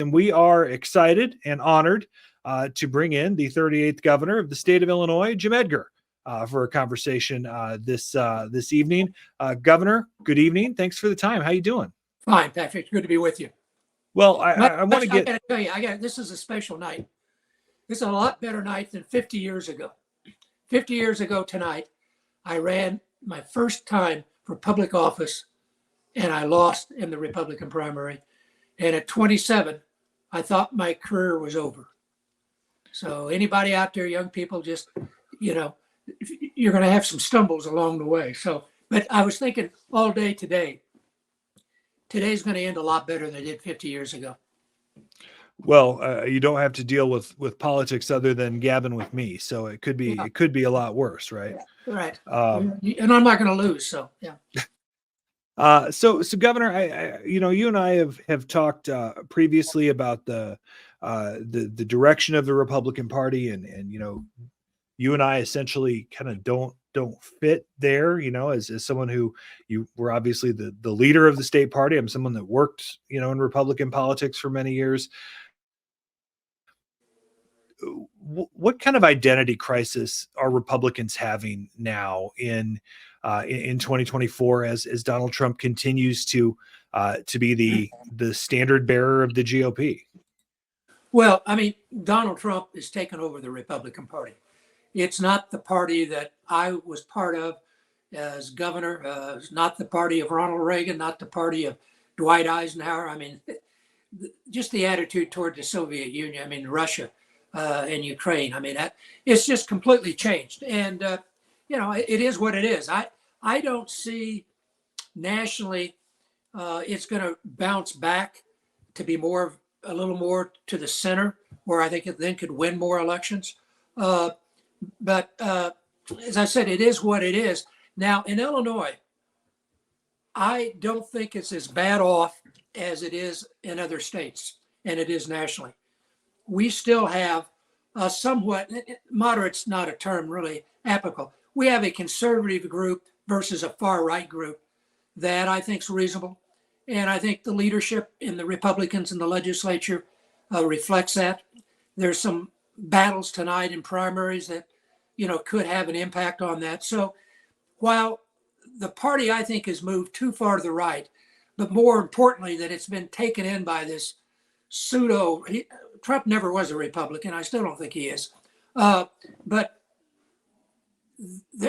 And we are excited and honored to bring in the 38th governor of the state of Illinois, Jim Edgar, for a conversation this evening. Governor, good evening. Thanks for the time. How you doing? Fine, Patrick. Good to be with you. Well, I want to get. I got to tell you, this is a special night. This is a lot better night than 50 years ago. 50 years ago tonight, I ran my first time for public office, and I lost in the Republican primary. And at 27, I thought my career was over. So anybody out there, young people, just, you're going to have some stumbles along the way. So, but I was thinking all day today, today's going to end a lot better than it did 50 years ago. Well, you don't have to deal with politics other than gabbing with me. So it could be a lot worse, right? Yeah, right. And I'm not going to lose. So, yeah. So Governor, you and I have talked previously about the direction of the Republican Party, and you and I essentially kind of don't fit there. As someone who you were obviously the leader of the state party. I'm someone that worked in Republican politics for many years. What kind of identity crisis are Republicans having now in 2024 as Donald Trump continues to be the standard bearer of the GOP? Well, Donald Trump has taken over the Republican Party. It's not the party that I was part of as governor. It's not the party of Ronald Reagan, not the party of Dwight Eisenhower. Just the attitude toward the Soviet Union, Russia and Ukraine. It's just completely changed. And, it is what it is. I don't see nationally it's going to bounce back to be a little more to the center, where I think it then could win more elections. But as I said, it is what it is. Now, in Illinois, I don't think it's as bad off as it is in other states, and it is nationally. We still have a somewhat, moderate's not a term really applicable. We have a conservative group versus a far right group that I think is reasonable. And I think the leadership in the Republicans in the legislature reflects that. There's some battles tonight in primaries that, could have an impact on that. So while the party, I think, has moved too far to the right, but more importantly, that it's been taken in by this Trump never was a Republican. I still don't think he is. But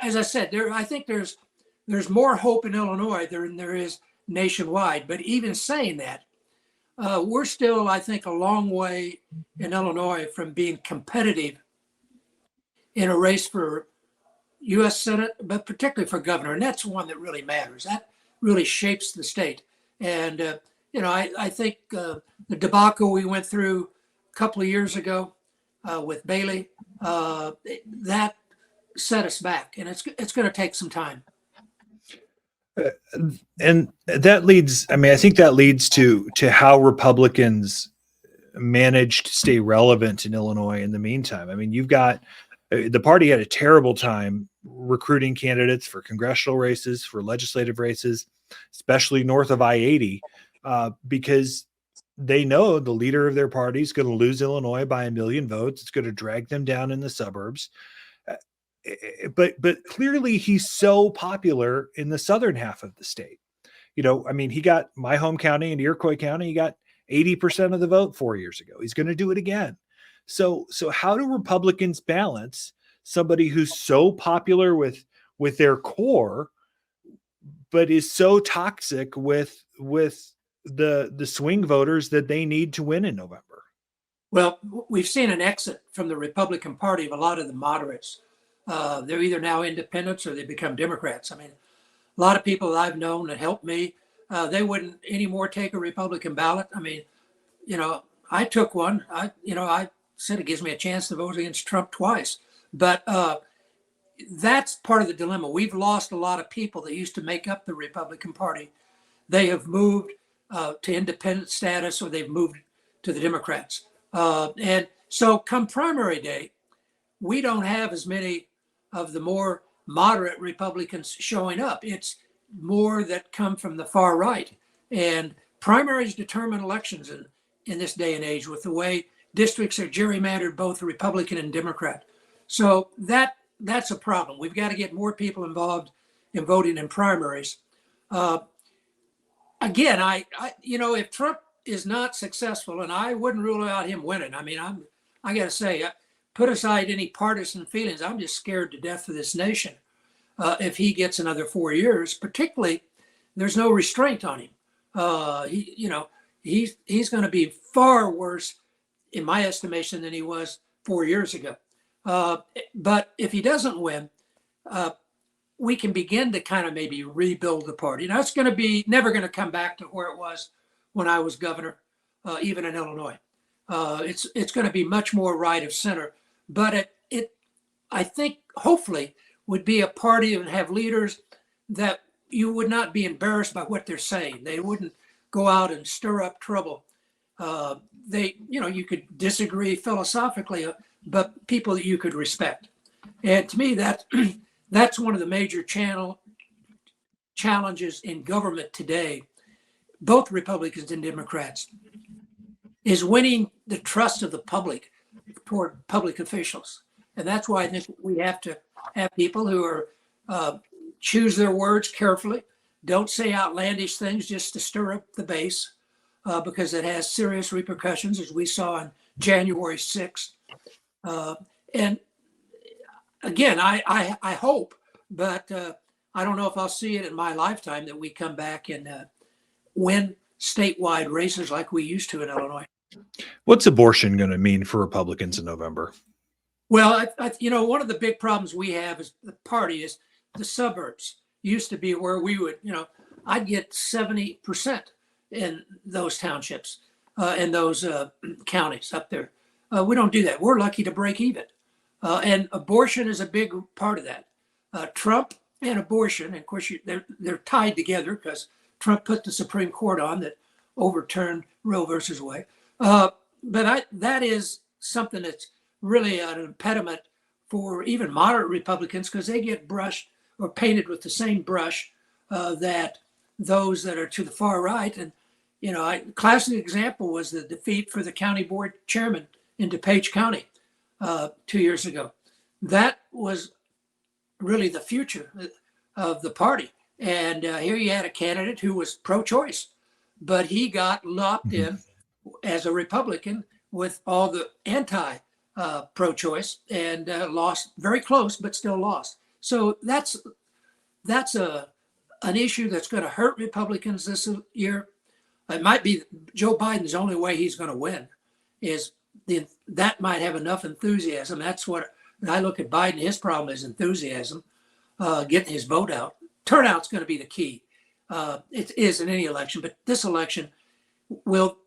as I said, I think there's more hope in Illinois than there is nationwide. But even saying that, we're still, I think, a long way in Illinois from being competitive in a race for U.S. Senate, but particularly for governor. And that's one that really matters. That really shapes the state. And, I think the debacle we went through a couple of years ago with Bailey, that set us back. And it's going to take some time. And that leads, I think that leads to how Republicans managed to stay relevant in Illinois in the meantime. You've got the party had a terrible time recruiting candidates for congressional races, for legislative races, especially north of I-80, because they know the leader of their party is going to lose Illinois by 1 million votes. It's going to drag them down in the suburbs. But clearly he's so popular in the southern half of the state. He got my home county in Iroquois County. He got 80% of the vote 4 years ago. He's going to do it again. So how do Republicans balance somebody who's so popular with their core, but is so toxic with the swing voters that they need to win in November? Well, we've seen an exit from the Republican Party of a lot of the moderates. They're either now independents or they become Democrats. A lot of people that I've known that helped me, they wouldn't anymore take a Republican ballot. I took one. I said it gives me a chance to vote against Trump twice. But that's part of the dilemma. We've lost a lot of people that used to make up the Republican Party. They have moved to independent status, or they've moved to the Democrats. And so come primary day, we don't have as many of the more moderate Republicans showing up. It's more that come from the far right. And primaries determine elections in this day and age with the way districts are gerrymandered, both Republican and Democrat. So that's a problem. We've got to get more people involved in voting in primaries. Again, if Trump is not successful, and I wouldn't rule out him winning. I mean, I got to say, put aside any partisan feelings, I'm just scared to death for this nation if he gets another 4 years. Particularly, there's no restraint on him. He's going to be far worse, in my estimation, than he was 4 years ago. But if he doesn't win, we can begin to kind of maybe rebuild the party. Now, it's going to be never going to come back to where it was when I was governor, even in Illinois. It's going to be much more right of center, but I think hopefully would be a party and have leaders that you would not be embarrassed by what they're saying. They wouldn't go out and stir up trouble. You could disagree philosophically, but people that you could respect. And to me, that's one of the major challenges in government today, both Republicans and Democrats, is winning the trust of the public toward public officials. And that's why I think we have to have people who are choose their words carefully, don't say outlandish things just to stir up the base, because it has serious repercussions, as we saw on January 6th. And again, I hope, but I don't know if I'll see it in my lifetime, that we come back and win statewide races like we used to in Illinois. What's abortion going to mean for Republicans in November? Well, one of the big problems we have as the party is the suburbs used to be where we would, I'd get 70% in those townships, in those counties up there. We don't do that. We're lucky to break even. And abortion is a big part of that. Trump and abortion, and of course, they're tied together because Trump put the Supreme Court on that overturned Roe versus Wade. But that is something that's really an impediment for even moderate Republicans, because they get brushed or painted with the same brush that those that are to the far right. And, classic example was the defeat for the county board chairman in DuPage County 2 years ago. That was really the future of the party. And here you had a candidate who was pro-choice, but he got locked in as a Republican with all the pro-choice and lost very close, but still lost. So that's an issue that's going to hurt Republicans this year. It might be Joe Biden's only way he's going to win is that might have enough enthusiasm. That's what I look at Biden. His problem is enthusiasm, getting his vote out. Turnout's going to be the key. It is in any election, but this election, will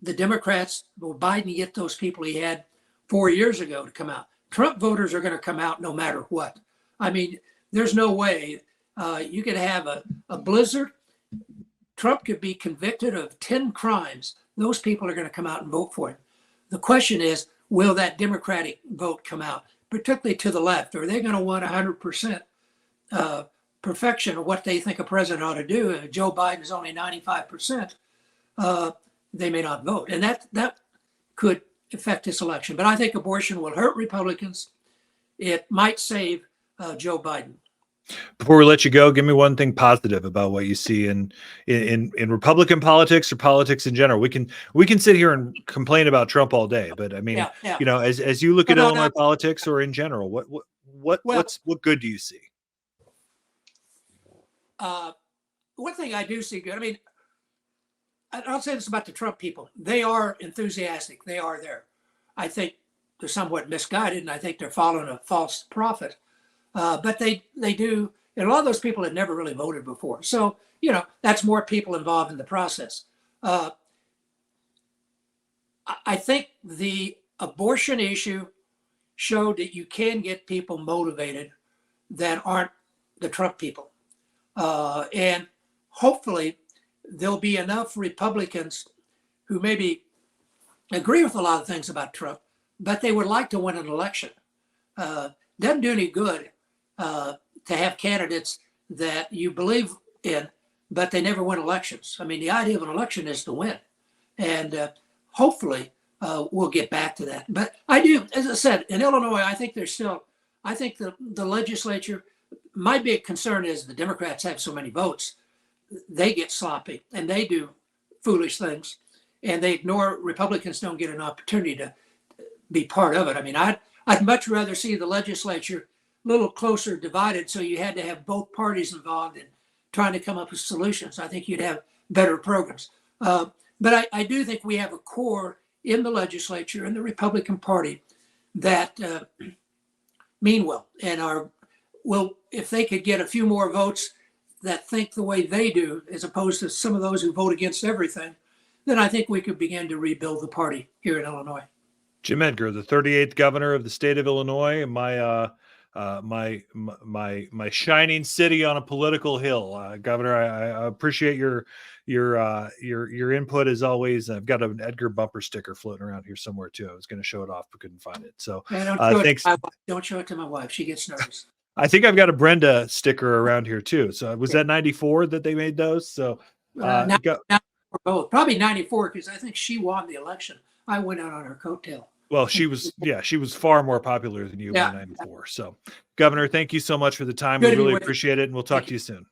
Biden get those people he had 4 years ago to come out? Trump voters are going to come out no matter what. I mean, there's no way you could have a blizzard. Trump could be convicted of 10 crimes. Those people are going to come out and vote for him. The question is, will that Democratic vote come out, particularly to the left? Are they going to want 100% perfection of what they think a president ought to do? If Joe Biden is only 95%, they may not vote. And that could affect this election. But I think abortion will hurt Republicans. It might save Joe Biden. Before we let you go, give me one thing positive about what you see in Republican politics or politics in general. We can sit here and complain about Trump all day, but I mean, as you look at Illinois politics or in general, what good do you see? One thing I do see good. I mean, I'll say this about the Trump people. They are enthusiastic. They are there. I think they're somewhat misguided, and I think they're following a false prophet. But they do, and a lot of those people had never really voted before. So, that's more people involved in the process. I think the abortion issue showed that you can get people motivated that aren't the Trump people. And hopefully there'll be enough Republicans who maybe agree with a lot of things about Trump, but they would like to win an election. Doesn't do any good to have candidates that you believe in, but they never win elections. I mean, the idea of an election is to win. And hopefully we'll get back to that. But I do, as I said, in Illinois, I think the legislature, my big concern is the Democrats have so many votes. They get sloppy and they do foolish things, and they ignore Republicans don't get an opportunity to be part of it. I mean, I'd much rather see the legislature a little closer divided, so you had to have both parties involved in trying to come up with solutions. I think you'd have better programs. But I do think we have a core in the legislature and the Republican Party that mean well and if they could get a few more votes that think the way they do, as opposed to some of those who vote against everything, then I think we could begin to rebuild the party here in Illinois. Jim Edgar, the 38th governor of the state of Illinois, my shining city on a political hill. Governor, I appreciate your input as always. I've got an Edgar bumper sticker floating around here somewhere too. I was going to show it off, but couldn't find it. So thanks. Don't show it to my wife. She gets nervous. I think I've got a Brenda sticker around here too. So was that 94 that they made those? So now both. Probably 94, because I think she won the election. I went out on her coattail. Well, she was far more popular than you in 94. So, Governor, thank you so much for the time. We really appreciate it, and we'll talk to you soon.